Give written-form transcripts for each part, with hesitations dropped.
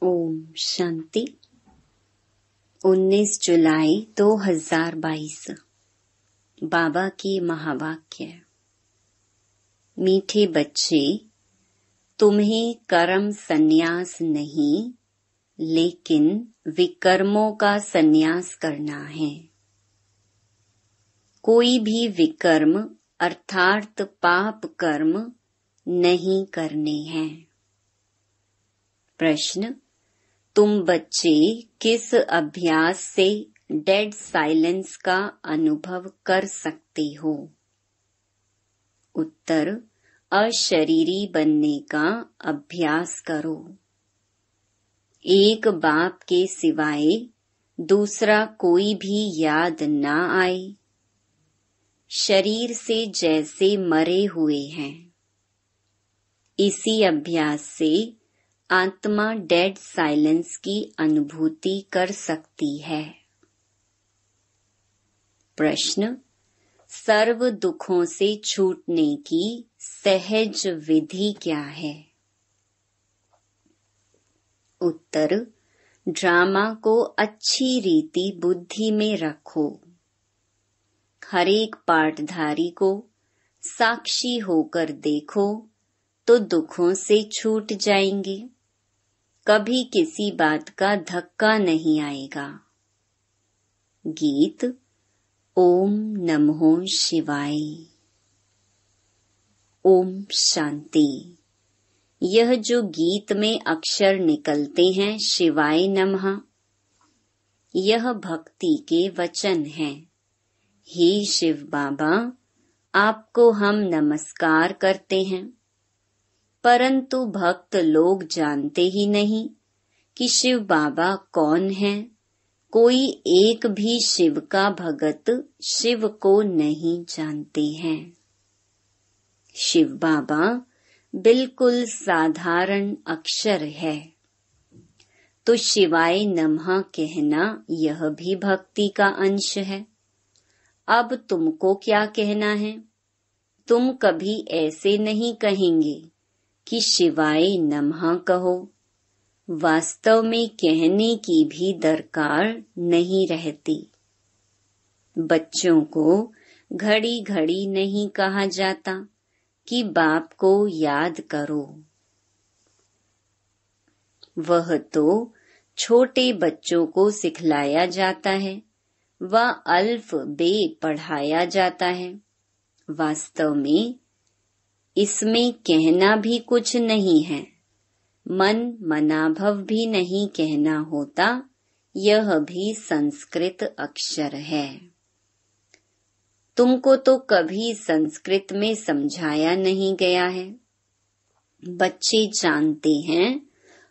ओम शांति। 19 जुलाई 2022। बाबा की महावाक्य। मीठे बच्चे, तुम्हें कर्म संन्यास नहीं लेकिन विकर्मों का संन्यास करना है। कोई भी विकर्म अर्थात पाप कर्म नहीं करने हैं। प्रश्न, तुम बच्चे किस अभ्यास से डेड साइलेंस का अनुभव कर सकते हो? उत्तर, अशरीरी बनने का अभ्यास करो। एक बाप के सिवाय दूसरा कोई भी याद ना आए। शरीर से जैसे मरे हुए हैं। इसी अभ्यास से आत्मा डेड साइलेंस की अनुभूति कर सकती है। प्रश्न, सर्व दुखों से छूटने की सहज विधि क्या है? उत्तर, ड्रामा को अच्छी रीति बुद्धि में रखो। हर एक पाठधारी को साक्षी होकर देखो तो दुखों से छूट जाएंगे। कभी किसी बात का धक्का नहीं आएगा। गीत। ओम नमो शिवाय। ओम शांति। यह जो गीत में अक्षर निकलते हैं शिवाय नमः, यह भक्ति के वचन हैं। हे शिव बाबा, आपको हम नमस्कार करते हैं, परंतु भक्त लोग जानते ही नहीं कि शिव बाबा कौन है। कोई एक भी शिव का भगत शिव को नहीं जानते हैं। शिव बाबा बिल्कुल साधारण अक्षर है, तो शिवाय नमः कहना यह भी भक्ति का अंश है। अब तुमको क्या कहना है? तुम कभी ऐसे नहीं कहेंगे कि शिवाय नमः कहो। वास्तव में कहने की भी दरकार नहीं रहती। बच्चों को घड़ी घड़ी नहीं कहा जाता कि बाप को याद करो। वह तो छोटे बच्चों को सिखलाया जाता है, वह अल्फ बे पढ़ाया जाता है। वास्तव में इसमें कहना भी कुछ नहीं है, मन मनाभव भी नहीं कहना होता। यह भी संस्कृत अक्षर है। तुमको तो कभी संस्कृत में समझाया नहीं गया है। बच्चे जानते हैं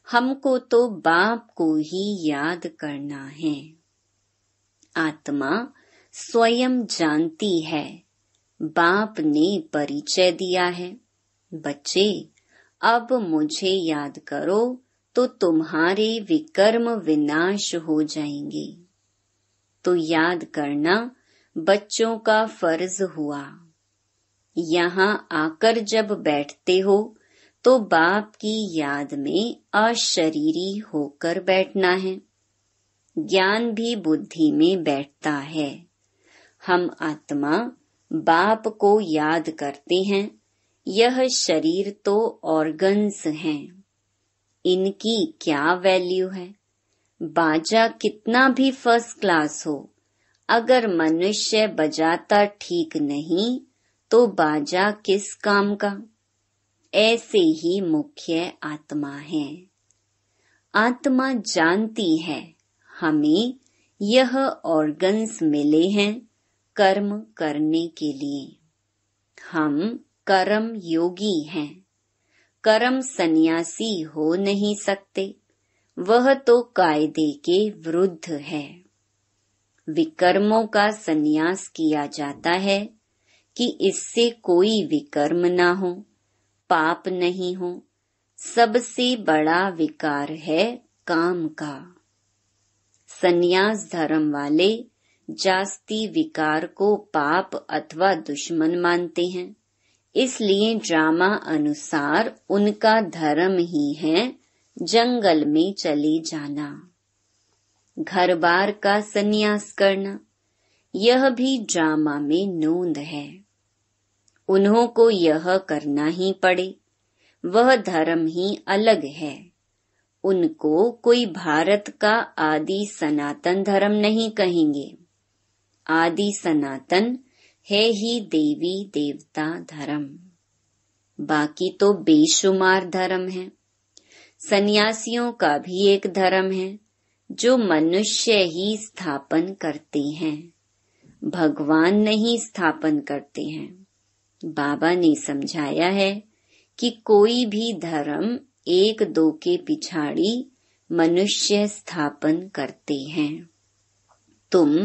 हमको तो बाप को ही याद करना है। आत्मा स्वयं जानती है, बाप ने परिचय दिया है। बच्चे, अब मुझे याद करो तो तुम्हारे विकर्म विनाश हो जाएंगे। तो याद करना बच्चों का फर्ज हुआ। यहाँ आकर जब बैठते हो तो बाप की याद में अशरीरी होकर बैठना है। ज्ञान भी बुद्धि में बैठता है। हम आत्मा बाप को याद करते हैं। यह शरीर तो ऑर्गन्स हैं, इनकी क्या वैल्यू है? बाजा कितना भी फर्स्ट क्लास हो, अगर मनुष्य बजाता ठीक नहीं तो बाजा किस काम का? ऐसे ही मुख्य आत्मा है। आत्मा जानती है हमें यह ऑर्गन्स मिले हैं कर्म करने के लिए। हम कर्म योगी हैं, कर्म सन्यासी हो नहीं सकते। वह तो कायदे के विरुद्ध है। विकर्मों का सन्यास किया जाता है कि इससे कोई विकर्म ना हो, पाप नहीं हो। सबसे बड़ा विकार है काम का। सन्यास धर्म वाले जास्ती विकार को पाप अथवा दुश्मन मानते हैं। इसलिए ड्रामा अनुसार उनका धर्म ही है जंगल में चले जाना, घर बार का संन्यास करना, यह भी ड्रामा में नोंद है। उन्हों को यह करना ही पड़े, वह धर्म ही अलग है। उनको कोई भारत का आदि सनातन धर्म नहीं कहेंगे। आदि सनातन है ही देवी देवता धर्म, बाकी तो बेशुमार धर्म है। सन्यासियों का भी एक धर्म है जो मनुष्य ही स्थापन करते हैं, भगवान नहीं स्थापन करते हैं। बाबा ने समझाया है कि कोई भी धर्म एक दो के पिछाड़ी मनुष्य स्थापन करते हैं। तुम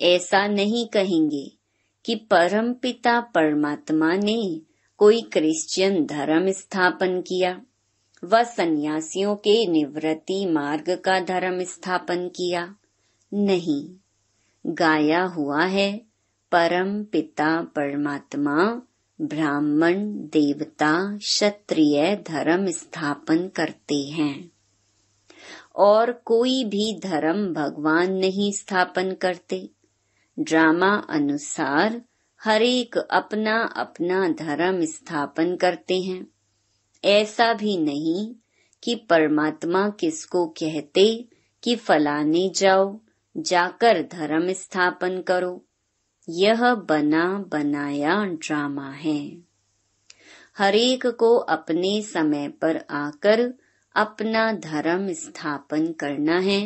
ऐसा नहीं कहेंगे कि परमपिता परमात्मा ने कोई क्रिश्चियन धर्म स्थापन किया व सन्यासियों के निवृत्ति मार्ग का धर्म स्थापन किया। नहीं, गाया हुआ है परम पिता परमात्मा ब्राह्मण देवता क्षत्रिय धर्म स्थापन करते हैं और कोई भी धर्म भगवान नहीं स्थापन करते। ड्रामा अनुसार हरेक अपना अपना धर्म स्थापन करते हैं। ऐसा भी नहीं कि परमात्मा किसको कहते कि फलाने जाओ, जाकर धर्म स्थापन करो। यह बना बनाया ड्रामा है। हरेक को अपने समय पर आकर अपना धर्म स्थापन करना है,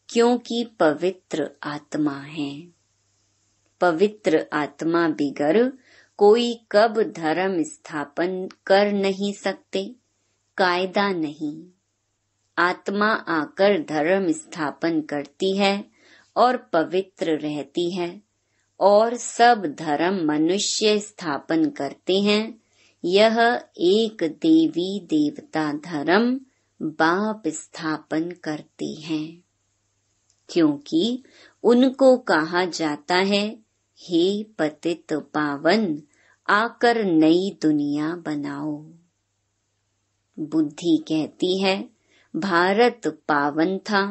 क्योंकि पवित्र आत्मा है। पवित्र आत्मा बिगर कोई कब धर्म स्थापन कर नहीं सकते, कायदा नहीं। आत्मा आकर धर्म स्थापन करती है और पवित्र रहती है, और सब धर्म मनुष्य स्थापन करते हैं। यह एक देवी देवता धर्म बाप स्थापन करते हैं, क्योंकि उनको कहा जाता है, हे पतित पावन, आकर नई दुनिया बनाओ। बुद्धि कहती है भारत पावन था,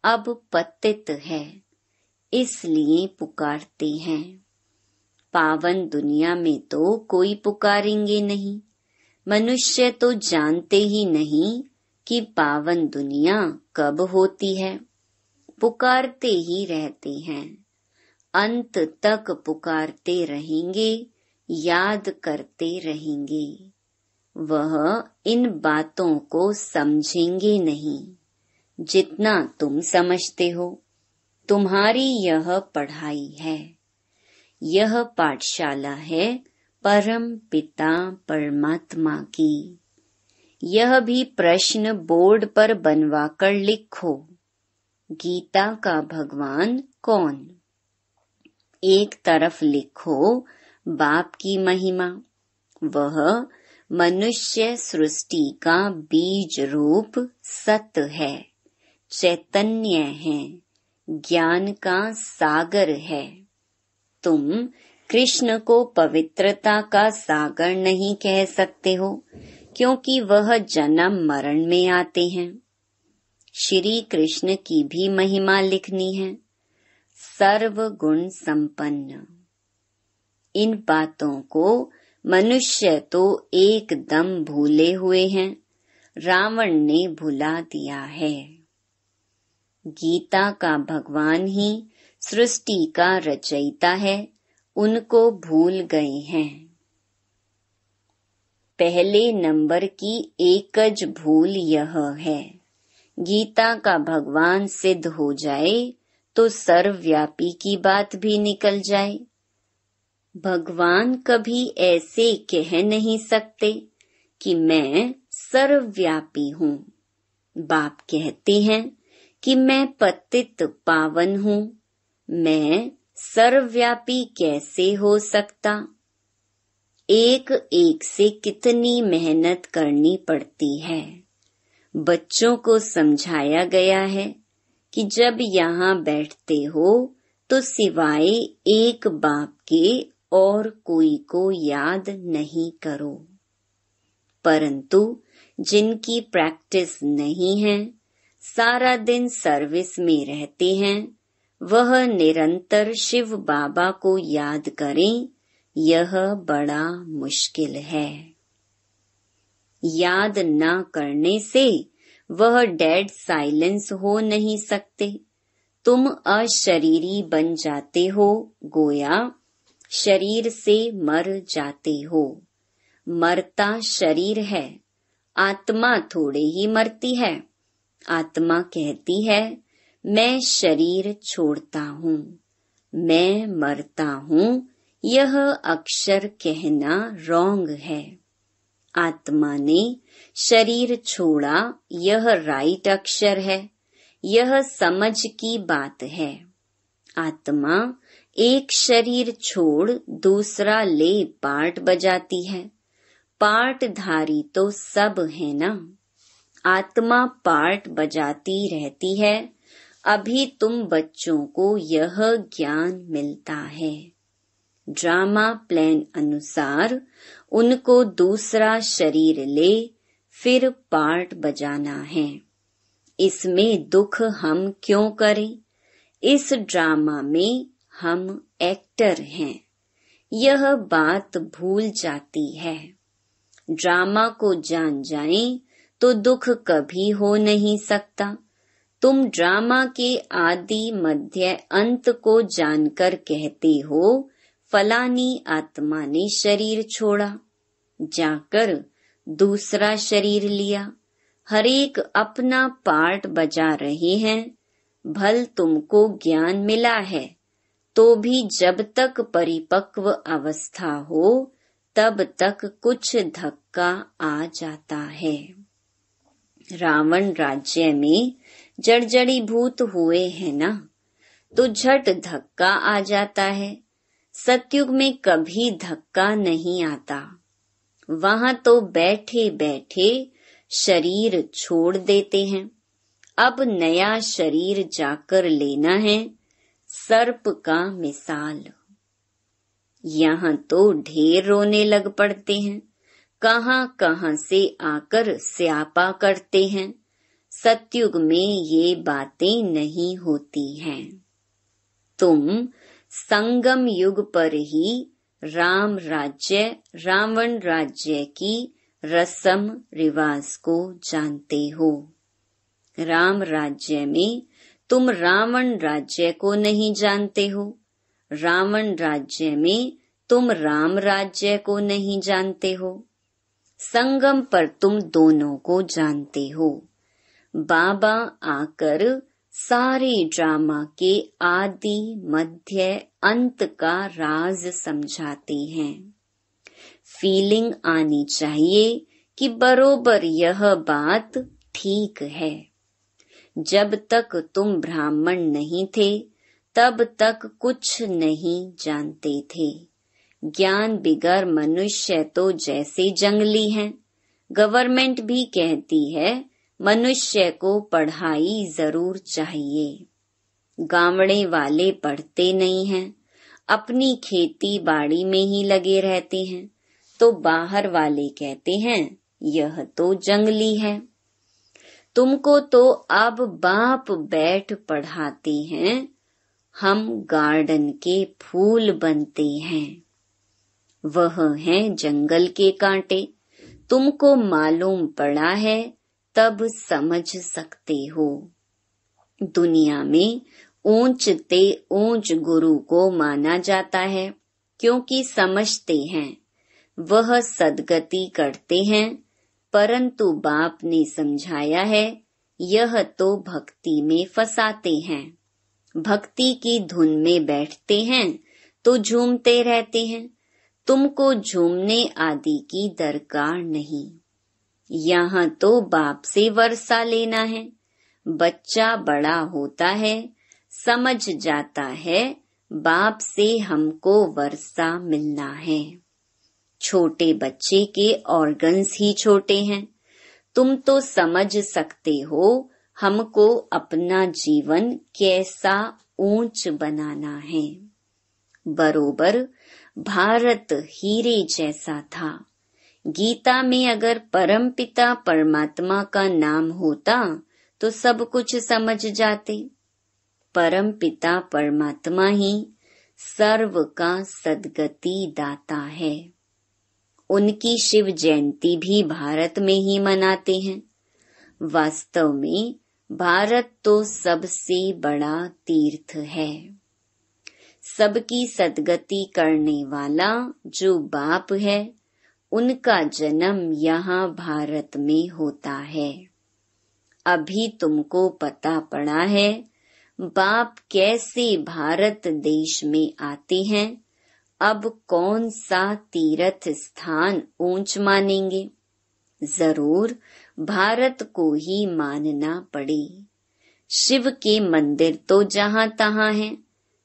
अब पतित है, इसलिए पुकारते हैं। पावन दुनिया में तो कोई पुकारेंगे नहीं। मनुष्य तो जानते ही नहीं कि पावन दुनिया कब होती है, पुकारते ही रहते हैं। अंत तक पुकारते रहेंगे, याद करते रहेंगे। वह इन बातों को समझेंगे नहीं जितना तुम समझते हो। तुम्हारी यह पढ़ाई है, यह पाठशाला है परम पिता परमात्मा की। यह भी प्रश्न बोर्ड पर बनवाकर लिखो, गीता का भगवान कौन। एक तरफ लिखो बाप की महिमा, वह मनुष्य सृष्टि का बीज रूप सत है, चैतन्य है, ज्ञान का सागर है। तुम कृष्ण को पवित्रता का सागर नहीं कह सकते हो, क्योंकि वह जन्म मरण में आते हैं। श्री कृष्ण की भी महिमा लिखनी है, सर्व गुण संपन्न। इन बातों को मनुष्य तो एकदम भूले हुए हैं, रावण ने भुला दिया है। गीता का भगवान ही सृष्टि का रचयिता है, उनको भूल गए हैं। पहले नंबर की एकज भूल यह है, गीता का भगवान सिद्ध हो जाए तो सर्वव्यापी की बात भी निकल जाए। भगवान कभी ऐसे कह नहीं सकते कि मैं सर्वव्यापी हूँ। बाप कहते हैं कि मैं पतित पावन हूँ, मैं सर्वव्यापी कैसे हो सकता। एक एक से कितनी मेहनत करनी पड़ती है। बच्चों को समझाया गया है कि जब यहाँ बैठते हो तो सिवाय एक बाप के और कोई को याद नहीं करो, परंतु जिनकी प्रैक्टिस नहीं है, सारा दिन सर्विस में रहते हैं, वह निरंतर शिव बाबा को याद करें, यह बड़ा मुश्किल है। याद न करने से वह डेड साइलेंस हो नहीं सकते। तुम अशरीरी बन जाते हो, गोया शरीर से मर जाते हो। मरता शरीर है, आत्मा थोड़े ही मरती है। आत्मा कहती है, मैं शरीर छोड़ता हूँ, मैं मरता हूँ। यह अक्षर कहना रॉन्ग है। आत्मा ने शरीर छोड़ा, यह राइट अक्षर है। यह समझ की बात है। आत्मा एक शरीर छोड़ दूसरा ले पार्ट बजाती है। पार्टधारी तो सब है ना। आत्मा पार्ट बजाती रहती है। अभी तुम बच्चों को यह ज्ञान मिलता है। ड्रामा प्लान अनुसार उनको दूसरा शरीर ले फिर पार्ट बजाना है। इसमें दुख हम क्यों करें? इस ड्रामा में हम एक्टर हैं। यह बात भूल जाती है। ड्रामा को जान जाएं तो दुख कभी हो नहीं सकता। तुम ड्रामा के आदि मध्य अंत को जानकर कहते हो, फलानी आत्मा ने शरीर छोड़ा, जाकर दूसरा शरीर लिया। हरेक अपना पार्ट बजा रहे हैं। भल तुमको ज्ञान मिला है, तो भी जब तक परिपक्व अवस्था हो तब तक कुछ धक्का आ जाता है। रावण राज्य में जड़जड़ीभूत हुए हैं ना, तो झट धक्का आ जाता है। सतयुग में कभी धक्का नहीं आता। वहां तो बैठे बैठे शरीर छोड़ देते हैं। अब नया शरीर जाकर लेना है। सर्प का मिसाल। यहाँ तो ढेर रोने लग पड़ते हैं। कहाँ कहाँ से आकर स्यापा करते हैं। सतयुग में ये बातें नहीं होती हैं। तुम संगम युग पर ही राम राज्य रावण राज्य की रस्म रिवाज को जानते हो। राम राज्य में तुम रावण राज्य को नहीं जानते हो। रावण राज्य में तुम राम राज्य को नहीं जानते हो। संगम पर तुम दोनों को जानते हो। बाबा आकर सारे ड्रामा के आदि मध्य अंत का राज समझाते हैं। फीलिंग आनी चाहिए कि बरोबर यह बात ठीक है। जब तक तुम ब्राह्मण नहीं थे तब तक कुछ नहीं जानते थे। ज्ञान बिगर मनुष्य तो जैसे जंगली हैं। गवर्नमेंट भी कहती है मनुष्य को पढ़ाई जरूर चाहिए। गांवड़े वाले पढ़ते नहीं हैं, अपनी खेती बाड़ी में ही लगे रहते हैं, तो बाहर वाले कहते हैं यह तो जंगली है। तुमको तो अब बाप बैठ पढ़ाते हैं, हम गार्डन के फूल बनते हैं। वह हैं जंगल के कांटे। तुमको मालूम पड़ा है तब समझ सकते हो। दुनिया में ऊंच ते ऊंच गुरु को माना जाता है, क्योंकि समझते हैं वह सद्गति करते हैं। परंतु बाप ने समझाया है यह तो भक्ति में फंसाते हैं। भक्ति की धुन में बैठते हैं तो झूमते रहते हैं। तुमको झूमने आदि की दरकार नहीं। यहाँ तो बाप से वर्षा लेना है। बच्चा बड़ा होता है, समझ जाता है बाप से हमको वर्षा मिलना है। छोटे बच्चे के ऑर्गन्स ही छोटे हैं। तुम तो समझ सकते हो हमको अपना जीवन कैसा ऊंच बनाना है। बरोबर भारत हीरे जैसा था। गीता में अगर परमपिता परमात्मा का नाम होता तो सब कुछ समझ जाते। परमपिता परमात्मा ही सर्व का सद्गति दाता है। उनकी शिव जयंती भी भारत में ही मनाते हैं। वास्तव में भारत तो सबसे बड़ा तीर्थ है। सबकी सद्गति करने वाला जो बाप है, उनका जन्म यहाँ भारत में होता है। अभी तुमको पता पड़ा है बाप कैसे भारत देश में आते हैं। अब कौन सा तीर्थ स्थान ऊंच मानेंगे? जरूर भारत को ही मानना पड़े। शिव के मंदिर तो जहाँ तहाँ हैं।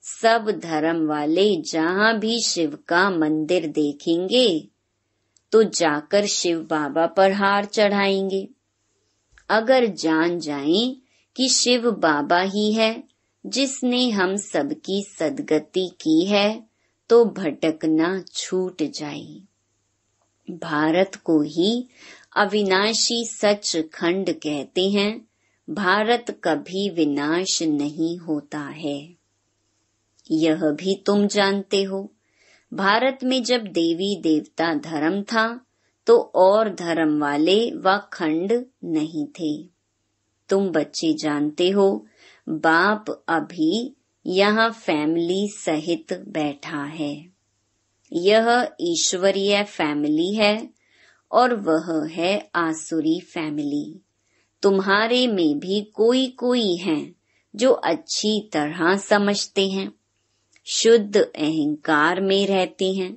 सब धर्म वाले जहाँ भी शिव का मंदिर देखेंगे तो जाकर शिव बाबा पर हार चढ़ाएंगे। अगर जान जाएं कि शिव बाबा ही है जिसने हम सबकी सद्गति की है तो भटकना छूट जाए। भारत को ही अविनाशी सचखंड कहते हैं। भारत कभी विनाश नहीं होता है। यह भी तुम जानते हो। भारत में जब देवी देवता धर्म था तो और धर्म वाले व खंड नहीं थे। तुम बच्चे जानते हो बाप अभी यहाँ फैमिली सहित बैठा है। यह ईश्वरीय फैमिली है और वह है आसुरी फैमिली। तुम्हारे में भी कोई कोई हैं जो अच्छी तरह समझते हैं, शुद्ध अहंकार में रहते हैं।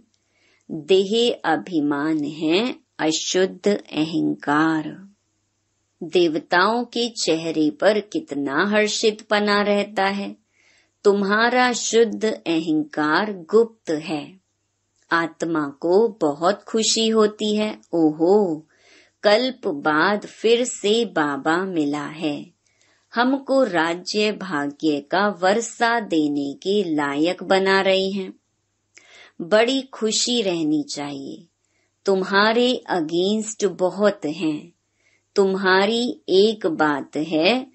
देह अभिमान है अशुद्ध अहंकार। देवताओं के चेहरे पर कितना हर्षितपना रहता है। तुम्हारा शुद्ध अहंकार गुप्त है। आत्मा को बहुत खुशी होती है। ओहो, कल्प बाद फिर से बाबा मिला है। हमको राज्य भाग्य का वर्षा देने के लायक बना रहे हैं। बड़ी खुशी रहनी चाहिए। तुम्हारे अगेंस्ट बहुत हैं। तुम्हारी एक बात है,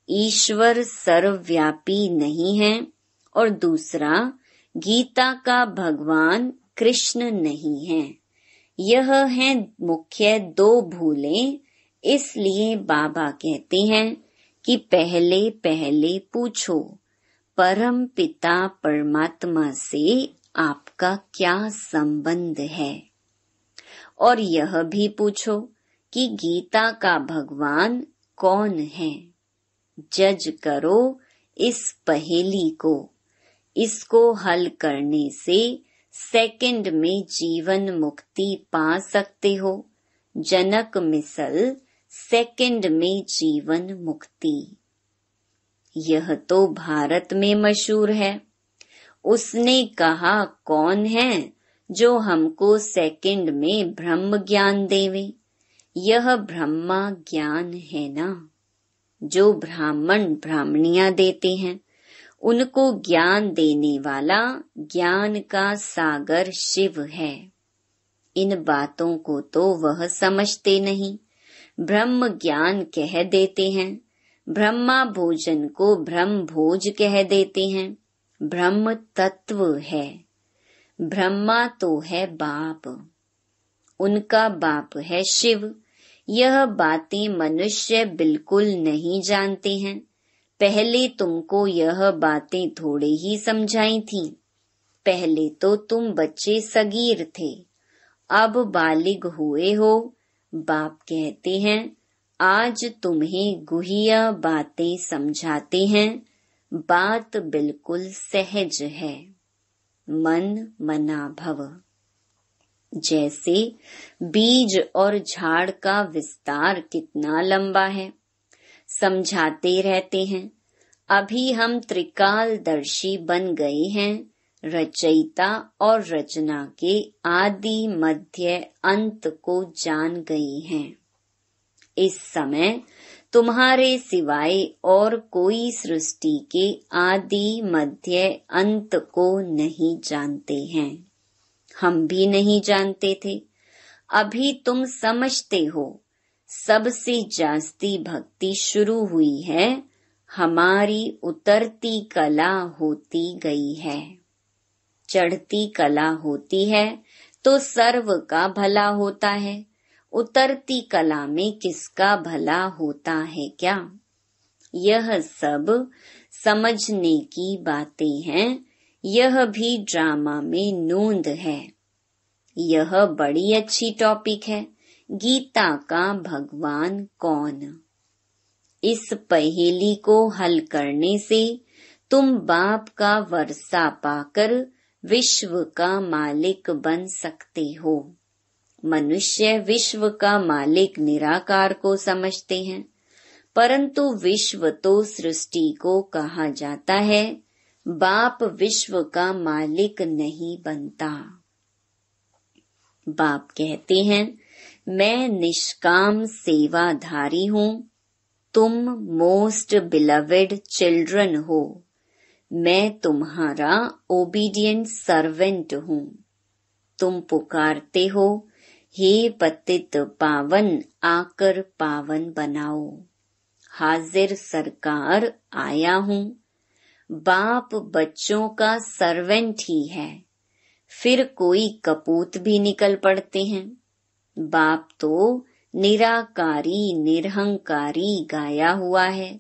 ईश्वर सर्वव्यापी नहीं है, और दूसरा गीता का भगवान कृष्ण नहीं है। यह है मुख्य दो भूलें। इसलिए बाबा कहते हैं कि पहले पहले पूछो परम पिता परमात्मा से आपका क्या संबंध है, और यह भी पूछो कि गीता का भगवान कौन है। जज करो इस पहेली को। इसको हल करने से सेकंड में जीवन मुक्ति पा सकते हो। जनक मिसल सेकंड में जीवन मुक्ति। यह तो भारत में मशहूर है। उसने कहा कौन है जो हमको सेकंड में ब्रह्म ज्ञान देवे। यह ब्रह्मा ज्ञान है ना, जो ब्राह्मण ब्राह्मणियां देते हैं। उनको ज्ञान देने वाला ज्ञान का सागर शिव है। इन बातों को तो वह समझते नहीं। ब्रह्म ज्ञान कह देते हैं। ब्रह्मा भोजन को ब्रह्म भोज कह देते हैं। ब्रह्म तत्व है। ब्रह्मा तो है बाप, उनका बाप है शिव। यह बातें मनुष्य बिल्कुल नहीं जानते हैं। पहले तुमको यह बातें थोड़े ही समझाई थी। पहले तो तुम बच्चे सगीर थे, अब बालिग हुए हो। बाप कहते हैं आज तुम्हें गुहिया बातें समझाते हैं। बात बिल्कुल सहज है। मन मना भव। जैसे बीज और झाड़ का विस्तार कितना लंबा है, समझाते रहते हैं। अभी हम त्रिकालदर्शी बन गए हैं। रचयिता और रचना के आदि मध्य अंत को जान गए हैं। इस समय तुम्हारे सिवाय और कोई सृष्टि के आदि मध्य अंत को नहीं जानते हैं। हम भी नहीं जानते थे। अभी तुम समझते हो सबसे जास्ती भक्ति शुरू हुई है, हमारी उतरती कला होती गई है। चढ़ती कला होती है तो सर्व का भला होता है, उतरती कला में किसका भला होता है क्या? यह सब समझने की बातें हैं, यह भी ड्रामा में नोंद है। यह बड़ी अच्छी टॉपिक है, गीता का भगवान कौन? इस पहेली को हल करने से तुम बाप का वर्षा पाकर विश्व का मालिक बन सकते हो। मनुष्य विश्व का मालिक निराकार को समझते हैं, परंतु विश्व तो सृष्टि को कहा जाता है। बाप विश्व का मालिक नहीं बनता। बाप कहते हैं, मैं निष्काम सेवाधारी हूँ, तुम मोस्ट बिलवेड चिल्ड्रन हो। मैं तुम्हारा ओबीडिएंट सर्वेंट हूँ। तुम पुकारते हो, हे पतित पावन आकर पावन बनाओ। हाजिर सरकार आया हूँ। बाप बच्चों का सर्वेंट ही है, फिर कोई कपूत भी निकल पड़ते हैं। बाप तो निराकारी निरहंकारी गाया हुआ है,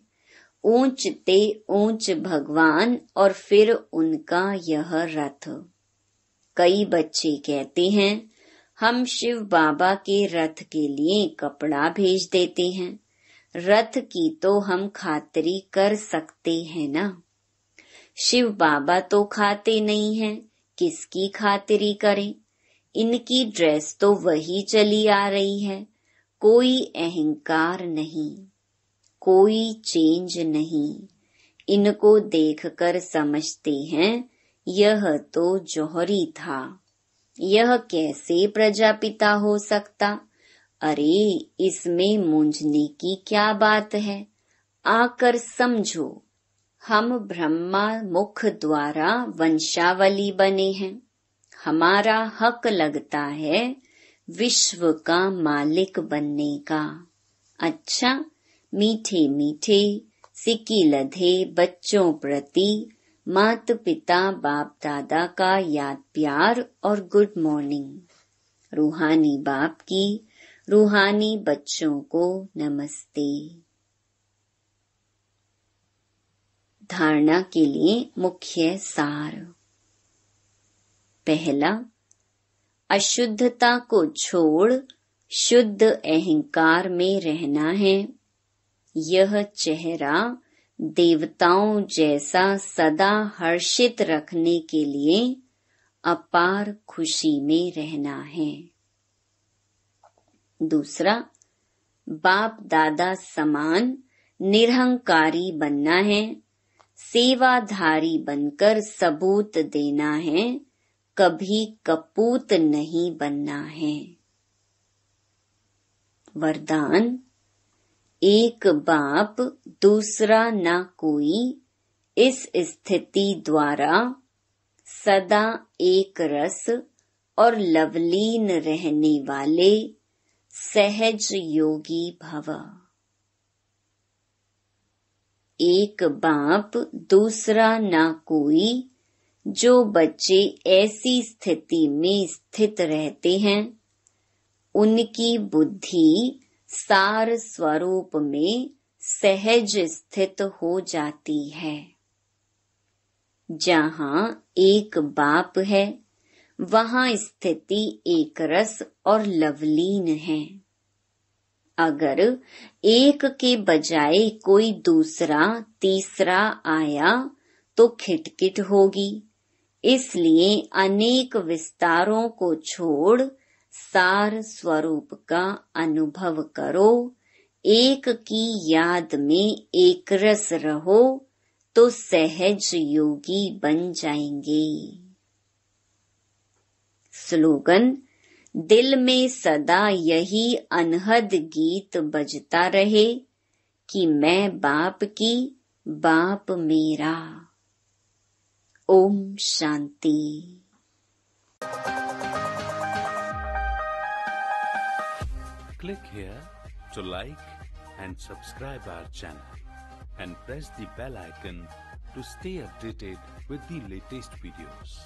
ऊंच ते ऊंच भगवान और फिर उनका यह रथ। कई बच्चे कहते हैं, हम शिव बाबा के रथ के लिए कपड़ा भेज देते हैं। रथ की तो हम खातिरी कर सकते हैं ना। शिव बाबा तो खाते नहीं हैं, किसकी खातिरी करें? इनकी ड्रेस तो वही चली आ रही है, कोई अहंकार नहीं, कोई चेंज नहीं। इनको देखकर समझते हैं यह तो जौहरी था, यह कैसे प्रजापिता हो सकता? अरे इसमें मूंझने की क्या बात है, आकर समझो। हम ब्रह्मा मुख द्वारा वंशावली बने हैं। हमारा हक लगता है विश्व का मालिक बनने का। अच्छा, मीठे मीठे सिक्की लधे बच्चों प्रति माता पिता बाप दादा का याद प्यार और गुड मॉर्निंग। रूहानी बाप की रूहानी बच्चों को नमस्ते। धारणा के लिए मुख्य सार। पहला, अशुद्धता को छोड़ शुद्ध अहंकार में रहना है। यह चेहरा देवताओं जैसा सदा हर्षित रखने के लिए अपार खुशी में रहना है। दूसरा, बाप दादा समान निरहंकारी बनना है, सेवाधारी बनकर सबूत देना है, कभी कपूत नहीं बनना है। वरदान, एक बाप दूसरा ना कोई, इस स्थिति द्वारा सदा एक रस और लवलीन रहने वाले सहज योगी भव। एक बाप दूसरा ना कोई, जो बच्चे ऐसी स्थिति में स्थित रहते हैं, उनकी बुद्धि सार स्वरूप में सहज स्थित हो जाती है। जहाँ एक बाप है, वहाँ स्थिति एक रस और लवलीन है। अगर एक के बजाय कोई दूसरा तीसरा आया तो खिटखिट होगी। इसलिए अनेक विस्तारों को छोड़ सार स्वरूप का अनुभव करो। एक की याद में एक रस रहो तो सहज योगी बन जाएंगे। स्लोगन, दिल में सदा यही अनहद गीत बजता रहे कि मैं बाप की, बाप मेरा। Om Shanti. Click here to like and subscribe our channel and press the bell icon to stay updated with the latest videos.